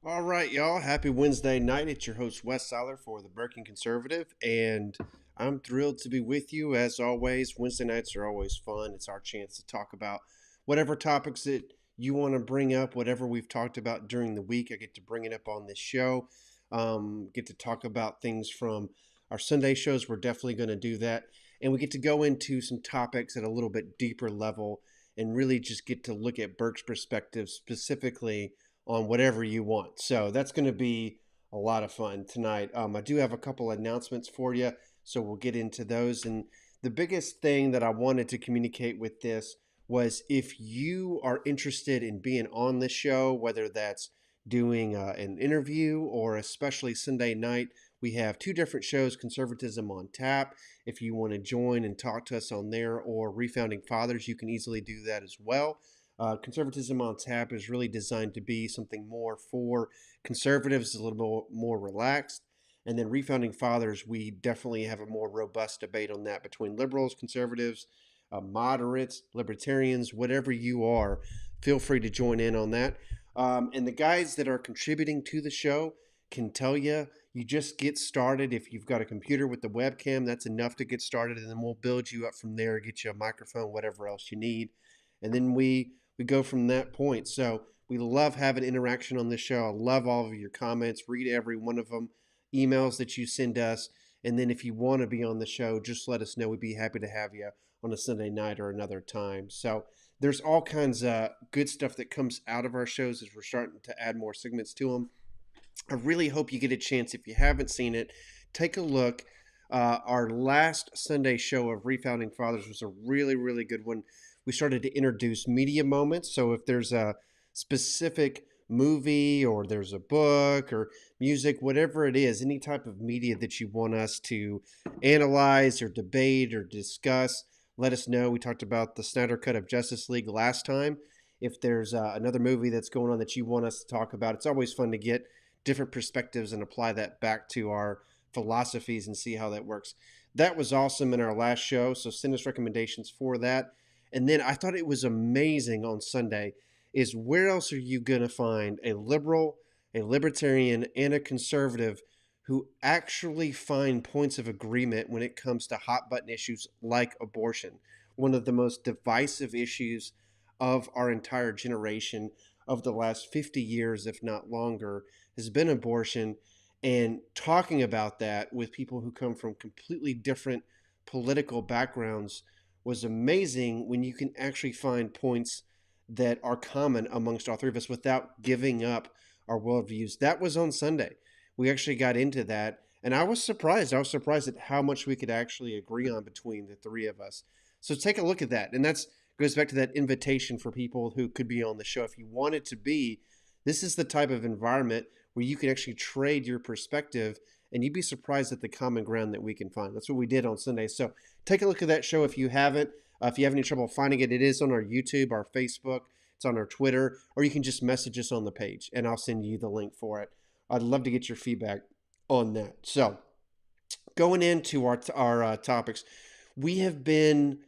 All right, y'all. Happy Wednesday night. It's your host, Wes Seiler for the Berkin Conservative, and I'm thrilled to be with you. As always, Wednesday nights are always fun. It's our chance to talk about whatever topics that you want to bring up, whatever we've talked about during the week. I get to bring it up on this show, get to talk about things from our Sunday shows. We're definitely going to do that. And we get to go into some topics at a little bit deeper level and really just get to look at Burke's perspective specifically on whatever you want. So that's going to be a lot of fun tonight. I do have a couple announcements for you, so we'll get into those. And the biggest thing that I wanted to communicate with this was if you are interested in being on the show, whether that's doing an interview or especially Sunday night, we have two different shows, Conservatism on Tap. If you want to join and talk to us on there, or Refounding Fathers, you can easily do that as well. Conservatism on Tap is really designed to be something more for conservatives, a little bit more relaxed. And then Refounding Fathers, we definitely have a more robust debate on that between liberals, conservatives, moderates, libertarians, whatever you are. Feel free to join in on that. And the guys that are contributing to the show can tell you, you just get started. If you've got a computer with the webcam, that's enough to get started. And then we'll build you up from there, get you a microphone, whatever else you need. And then we go from that point. So we love having interaction on this show. I love all of your comments. Read every one of them, emails that you send us. And then if you want to be on the show, just let us know. We'd be happy to have you on a Sunday night or another time. So there's all kinds of good stuff that comes out of our shows as we're starting to add more segments to them. I really hope you get a chance. If you haven't seen it, take a look. Our last Sunday show of Refounding Fathers was a really, really good one. We started to introduce media moments. So if there's a specific movie or there's a book or music, whatever it is, any type of media that you want us to analyze or debate or discuss, let us know. We talked about the Snyder Cut of Justice League last time. If there's another movie that's going on that you want us to talk about, it's always fun to get different perspectives and apply that back to our philosophies and see how that works. That was awesome in our last show. So send us recommendations for that. And then I thought it was amazing on Sunday is where else are you going to find a liberal, a libertarian, and a conservative who actually find points of agreement when it comes to hot button issues like abortion, one of the most divisive issues of our entire generation of the last 50 years, if not longer, has been abortion. And talking about that with people who come from completely different political backgrounds was amazing when you can actually find points that are common amongst all three of us without giving up our worldviews. That was on Sunday. We actually got into that, and I was surprised. I was surprised at how much we could actually agree on between the three of us. So take a look at that. And that's goes back to that invitation for people who could be on the show. If you want it to be, this is the type of environment where you can actually trade your perspective, and you'd be surprised at the common ground that we can find. That's what we did on Sunday. So take a look at that show if you haven't. If you have any trouble finding it, it is on our YouTube, our Facebook, it's on our Twitter, or you can just message us on the page, and I'll send you the link for it. I'd love to get your feedback on that. So going into our topics, we have been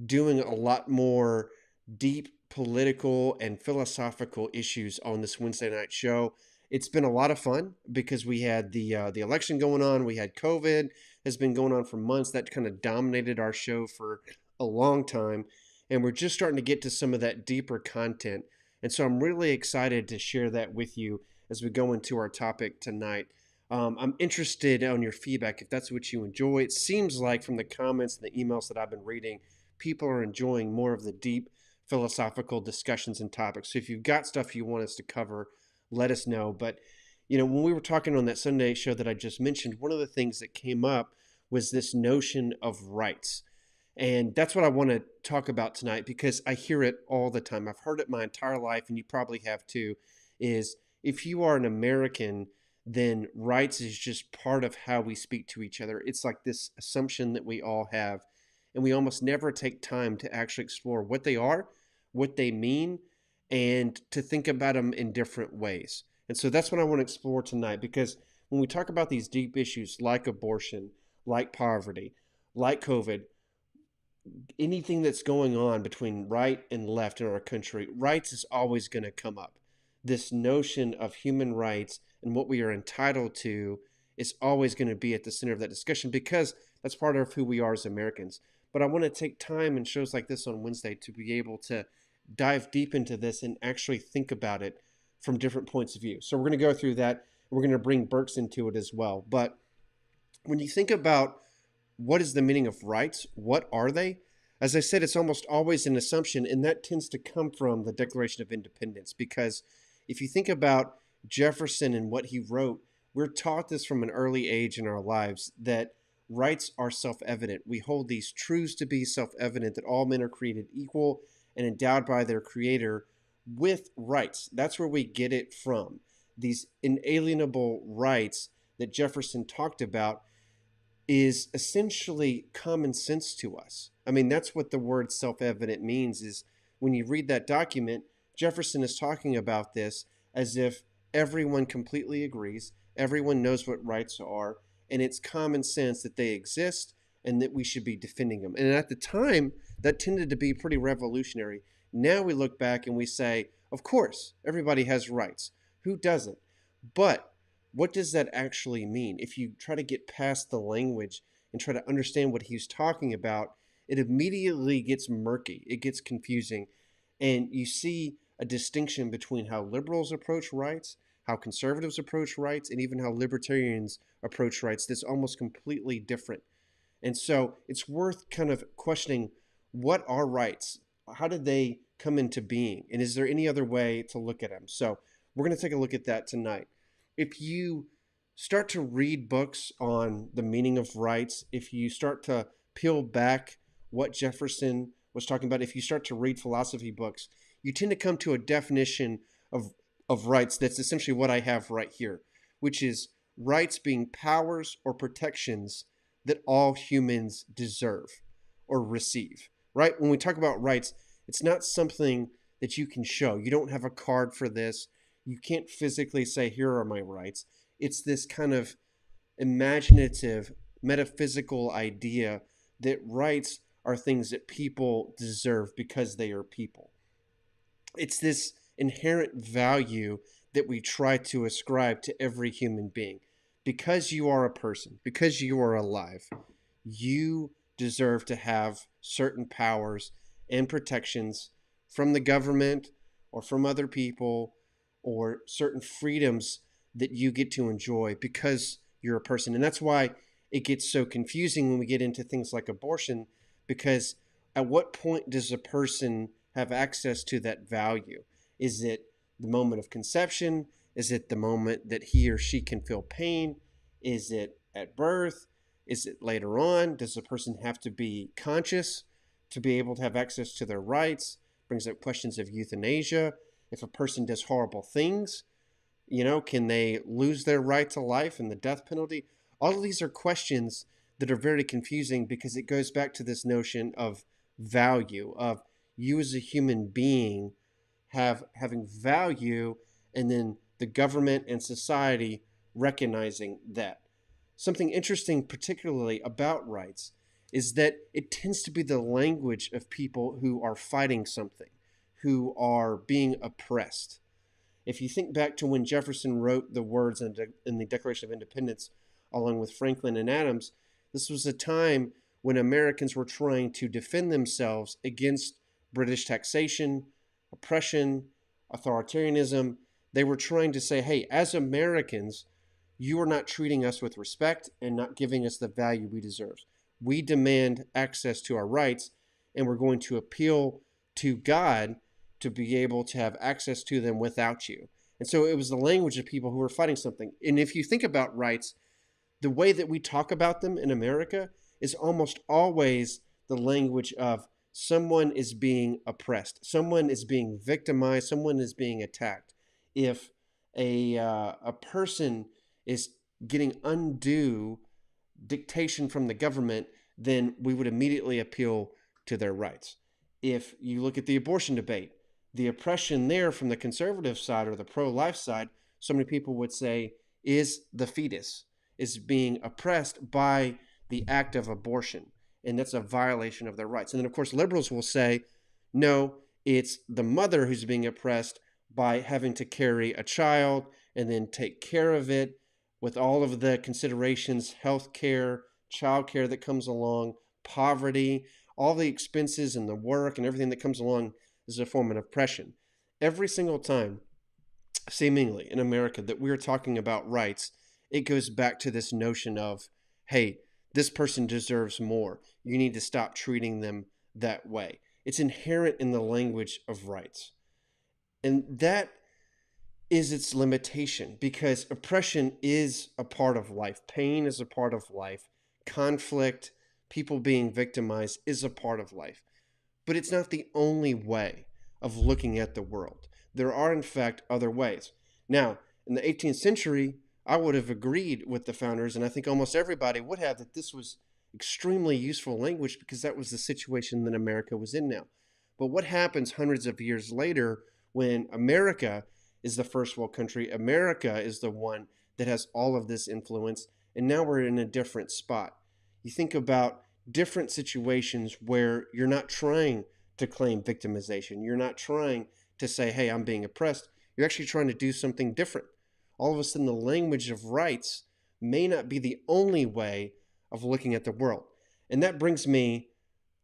doing a lot more deep political and philosophical issues on this Wednesday night show. It's been a lot of fun because we had the election going on. We had COVID has been going on for months. That kind of dominated our show for a long time, and we're just starting to get to some of that deeper content. And so I'm really excited to share that with you as we go into our topic tonight. I'm interested on your feedback if that's what you enjoy. It seems like from the comments and the emails that I've been reading, people are enjoying more of the deep philosophical discussions and topics. So if you've got stuff you want us to cover, let us know. But, when we were talking on that Sunday show that I just mentioned, one of the things that came up was this notion of rights. And that's what I want to talk about tonight because I hear it all the time. I've heard it my entire life, and you probably have too, is if you are an American, then rights is just part of how we speak to each other. It's like this assumption that we all have, and we almost never take time to actually explore what they are, what they mean, and to think about them in different ways. And so that's what I want to explore tonight because when we talk about these deep issues like abortion, like poverty, like COVID, anything that's going on between right and left in our country, rights is always going to come up. this notion of human rights and what we are entitled to is always going to be at the center of that discussion because that's part of who we are as Americans. But I want to take time in shows like this on Wednesday to be able to dive deep into this and actually think about it from different points of view. So we're going to go through that. And we're going to bring Burks into it as well. But when you think about what is the meaning of rights, what are they? As I said, it's almost always an assumption, and that tends to come from the Declaration of Independence. Because if you think about Jefferson and what he wrote, we're taught this from an early age in our lives that rights are self-evident. We hold these truths to be self-evident, that all men are created equal and endowed by their creator with rights. That's where we get it from. These inalienable rights that Jefferson talked about is essentially common sense to us. I mean, that's what the word self-evident means, is when you read that document, Jefferson is talking about this as if everyone completely agrees, everyone knows what rights are, and it's common sense that they exist and that we should be defending them. And at the time, that tended to be pretty revolutionary. Now we look back and we say, of course, everybody has rights. Who doesn't? But what does that actually mean? If you try to get past the language and try to understand what he's talking about, it immediately gets murky. It gets confusing. And you see a distinction between how liberals approach rights, how conservatives approach rights, and even how libertarians approach rights that's almost completely different. And so it's worth kind of questioning, what are rights? How did they come into being? And is there any other way to look at them? So we're going to take a look at that tonight. If you start to read books on the meaning of rights, if you start to peel back what Jefferson was talking about, if you start to read philosophy books, you tend to come to a definition of rights that's essentially what I have right here, which is rights being powers or protections that all humans deserve or receive, right? When we talk about rights, it's not something that you can show. You don't have a card for this. You can't physically say, here are my rights. It's this kind of imaginative, metaphysical idea that rights are things that people deserve because they are people. It's this inherent value that we try to ascribe to every human being. Because you are a person, because you are alive, you deserve to have certain powers and protections from the government or from other people, or certain freedoms that you get to enjoy because you're a person. And that's why it gets so confusing when we get into things like abortion, because at what point does a person have access to that value? Is it the moment of conception? Is it the moment that he or she can feel pain? Is it at birth? Is it later on? Does the person have to be conscious to be able to have access to their rights? Brings up questions of euthanasia. If a person does horrible things, can they lose their right to life and the death penalty? All of these are questions that are very confusing because it goes back to this notion of value, of you as a human being having value, and then the government and society recognizing that. Something interesting, particularly about rights, is that it tends to be the language of people who are fighting something, who are being oppressed. If you think back to when Jefferson wrote the words in the Declaration of Independence, along with Franklin and Adams, this was a time when Americans were trying to defend themselves against British taxation, oppression, authoritarianism. They were trying to say, hey, as Americans, you are not treating us with respect and not giving us the value we deserve. We demand access to our rights, and we're going to appeal to God to be able to have access to them without you. And so it was the language of people who were fighting something. And if you think about rights, the way that we talk about them in America is almost always the language of someone is being oppressed, someone is being victimized, someone is being attacked. If a person is getting undue dictation from the government, then we would immediately appeal to their rights. If you look at the abortion debate, the oppression there from the conservative side or the pro-life side, so many people would say, is the fetus, is being oppressed by the act of abortion. And that's a violation of their rights. And then, of course, liberals will say, no, it's the mother who's being oppressed by having to carry a child and then take care of it with all of the considerations, health care, child care that comes along, poverty, all the expenses and the work and everything that comes along is a form of oppression. Every single time, seemingly in America, that we're talking about rights, it goes back to this notion of, hey, this person deserves more. You need to stop treating them that way. It's inherent in the language of rights. And that is its limitation because oppression is a part of life. Pain is a part of life. Conflict, people being victimized is a part of life. But it's not the only way of looking at the world. There are, in fact, other ways. Now, in the 18th century, I would have agreed with the founders, and I think almost everybody would have, that this was extremely useful language because that was the situation that America was in now. But what happens hundreds of years later when America is the first world country? America is the one that has all of this influence, and now we're in a different spot. You think about different situations where you're not trying to claim victimization. You're not trying to say, hey, I'm being oppressed. You're actually trying to do something different. All of a sudden, the language of rights may not be the only way of looking at the world. And that brings me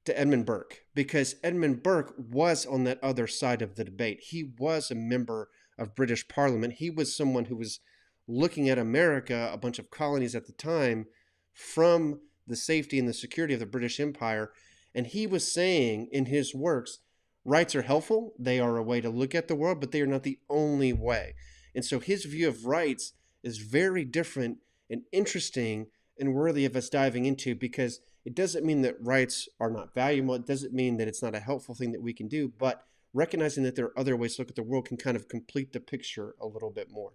to Edmund Burke, because Edmund Burke was on that other side of the debate. He was a member of British Parliament. He was someone who was looking at America, a bunch of colonies at the time, from the safety and the security of the British Empire. And he was saying in his works, rights are helpful. They are a way to look at the world, but they are not the only way. And so his view of rights is very different and interesting and worthy of us diving into, because it doesn't mean that rights are not valuable. It doesn't mean that it's not a helpful thing that we can do, but recognizing that there are other ways to look at the world can kind of complete the picture a little bit more.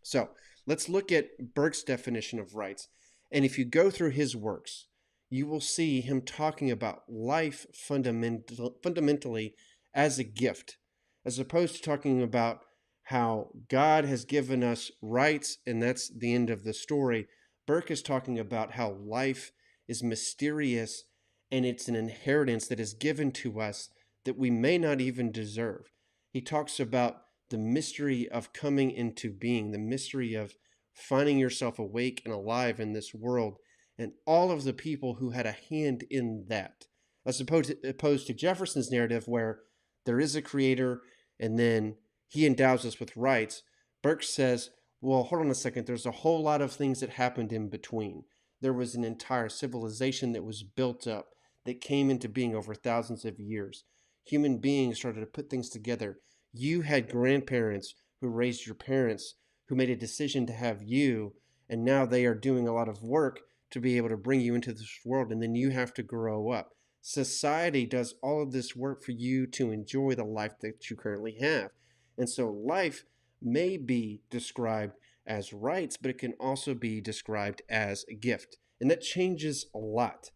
So let's look at Burke's definition of rights. And if you go through his works, you will see him talking about life fundamentally as a gift, as opposed to talking about how God has given us rights and that's the end of the story. Burke is talking about how life is mysterious and it's an inheritance that is given to us that we may not even deserve. He talks about the mystery of coming into being, the mystery of finding yourself awake and alive in this world, and all of the people who had a hand in that, as opposed to Jefferson's narrative where there is a creator and then he endows us with rights. Burke says, well, hold on a second, there's a whole lot of things that happened in between. There was an entire civilization that was built up that came into being over thousands of years. Human beings started to put things together. You had grandparents who raised your parents, who made a decision to have you, and now they are doing a lot of work to be able to bring you into this world, and then you have to grow up. Society does all of this work for you to enjoy the life that you currently have. And so life may be described as rights, but it can also be described as a gift. And that changes a lot.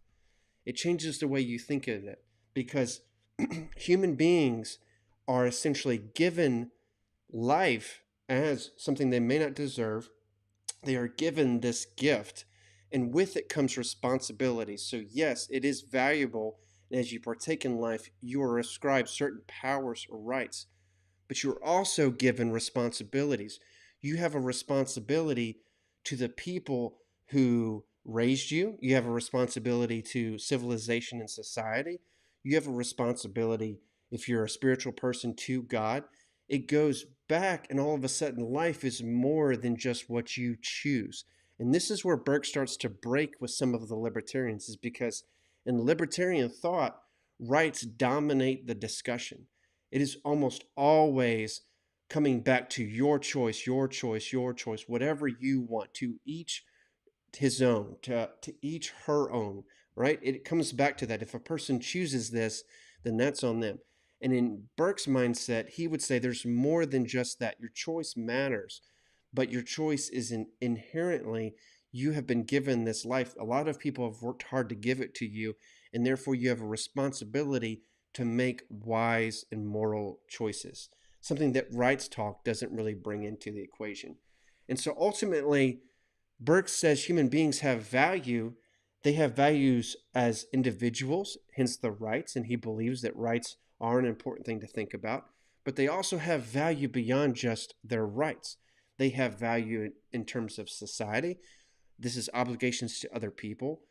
It changes the way you think of it, because human beings are essentially given life as something they may not deserve. They are given this gift, and with it comes responsibility. So yes, it is valuable, and as you partake in life, you are ascribed certain powers or rights, but you're also given responsibilities. You have a responsibility to the people who raised you. You have a responsibility to civilization and society. You have a responsibility, if you're a spiritual person, to God. It goes back, and all of a sudden life is more than just what you choose. And this is where Burke starts to break with some of the libertarians, is because in libertarian thought, rights dominate the discussion. It is almost always coming back to your choice, your choice, your choice, whatever you want, to each his own, to each her own, right? It comes back to that. If a person chooses this, then that's on them. And in Burke's mindset, he would say there's more than just that. Your choice matters, but your choice is inherently, you have been given this life. A lot of people have worked hard to give it to you, and therefore you have a responsibility to make wise and moral choices, something that rights talk doesn't really bring into the equation. And so ultimately, Burke says human beings have value. They have values as individuals, hence the rights, and he believes that rights are an important thing to think about. but they also have value beyond just their rights. They have value in terms of society. This is obligations to other people.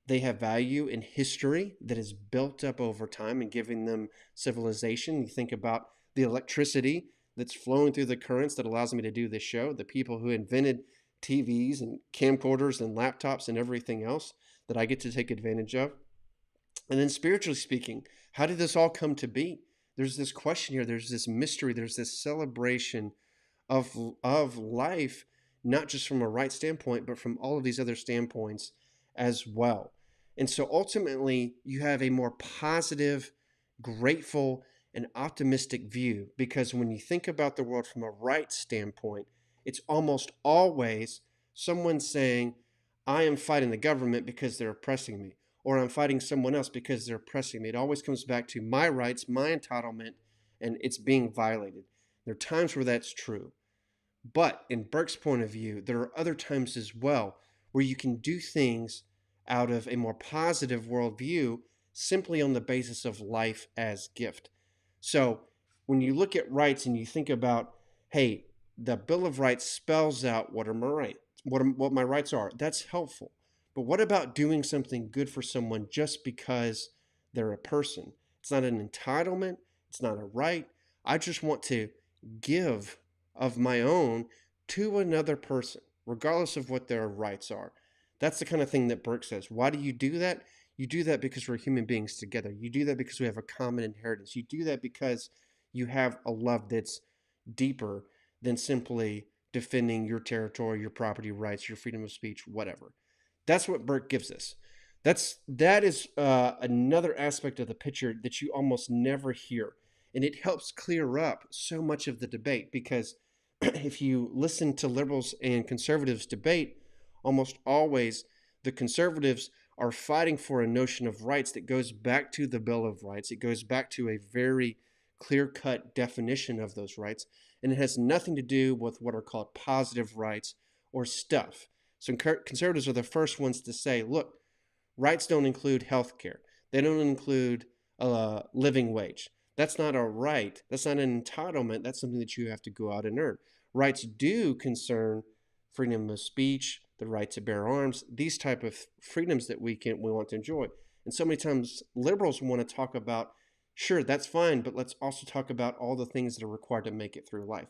They have value in history that is built up over time and giving them civilization. You think about the electricity that's flowing through the currents that allows me to do this show, the people who invented TVs and camcorders and laptops and everything else that I get to take advantage of. And then spiritually speaking, how did this all come to be? There's this question here, there's this mystery, there's this celebration of life, not just from a right standpoint, but from all of these other standpoints as well. And so ultimately, you have a more positive, grateful, and optimistic view, because when you think about the world from a right standpoint, it's almost always someone saying, I am fighting the government because they're oppressing me, or I'm fighting someone else because they're oppressing me. It always comes back to my rights, my entitlement, and it's being violated. There are times where that's true. But in Burke's point of view, there are other times as well where you can do things out of a more positive worldview simply on the basis of life as gift. So when you look at rights and you think about, hey, the Bill of Rights spells out what are my rights, what my rights are, that's helpful. But what about doing something good for someone just because they're a person? It's not an entitlement. It's not a right. I just want to give of my own to another person, regardless of what their rights are. That's the kind of thing that Burke says. Why do you do that? You do that because we're human beings together. You do that because we have a common inheritance. You do that because you have a love that's deeper than simply defending your territory, your property rights, your freedom of speech, whatever. That's what Burke gives us. That is another aspect of the picture that you almost never hear. And it helps clear up so much of the debate, because if you listen to liberals and conservatives debate, almost always the conservatives are fighting for a notion of rights that goes back to the Bill of Rights. It goes back to a very clear-cut definition of those rights, and it has nothing to do with what are called positive rights or stuff. So conservatives are the first ones to say, look, rights don't include health care. They don't include a living wage. That's not a right. That's not an entitlement. That's something that you have to go out and earn. Rights do concern freedom of speech, the right to bear arms, these type of freedoms that we want to enjoy. And so many times liberals want to talk about, sure, that's fine, but let's also talk about all the things that are required to make it through life.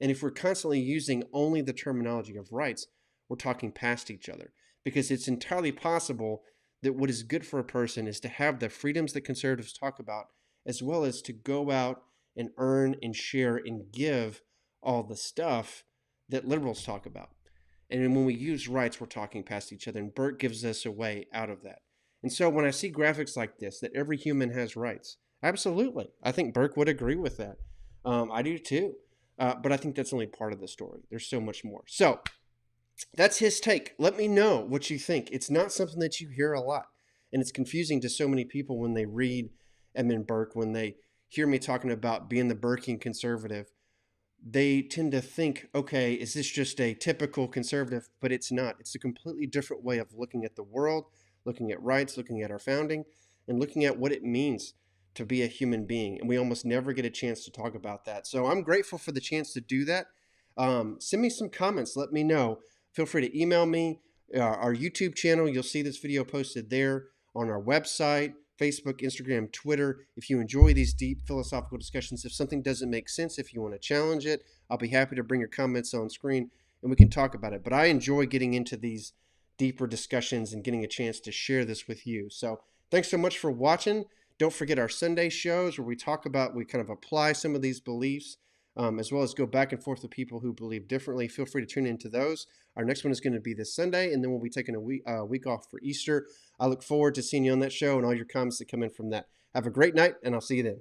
And if we're constantly using only the terminology of rights, we're talking past each other, because it's entirely possible that what is good for a person is to have the freedoms that conservatives talk about, as well as to go out and earn and share and give all the stuff that liberals talk about. And when we use rights, we're talking past each other, and Burke gives us a way out of that. And so when I see graphics like this, that every human has rights, absolutely. I think Burke would agree with that. I do too. But I think that's only part of the story. There's so much more. So that's his take. Let me know what you think. It's not something that you hear a lot. And it's confusing to so many people when they read Edmund Burke, when they hear me talking about being the Burkean conservative. They tend to think, okay, is this just a typical conservative? But it's not. It's a completely different way of looking at the world, looking at rights, looking at our founding, and looking at what it means to be a human being. And we almost never get a chance to talk about that. So I'm grateful for the chance to do that. Send me some comments. Let me know. Feel free to email me. Our YouTube channel, you'll see this video posted there, on our website, Facebook, Instagram, Twitter. If you enjoy these deep philosophical discussions, if something doesn't make sense, if you want to challenge it, I'll be happy to bring your comments on screen and we can talk about it. But I enjoy getting into these deeper discussions and getting a chance to share this with you. So thanks so much for watching. Don't forget our Sunday shows where we talk about, we kind of apply some of these beliefs, as well as go back and forth with people who believe differently. Feel free to tune into those. Our next one is going to be this Sunday, and then we'll be taking a week off for Easter. I look forward to seeing you on that show and all your comments that come in from that. Have a great night, and I'll see you then.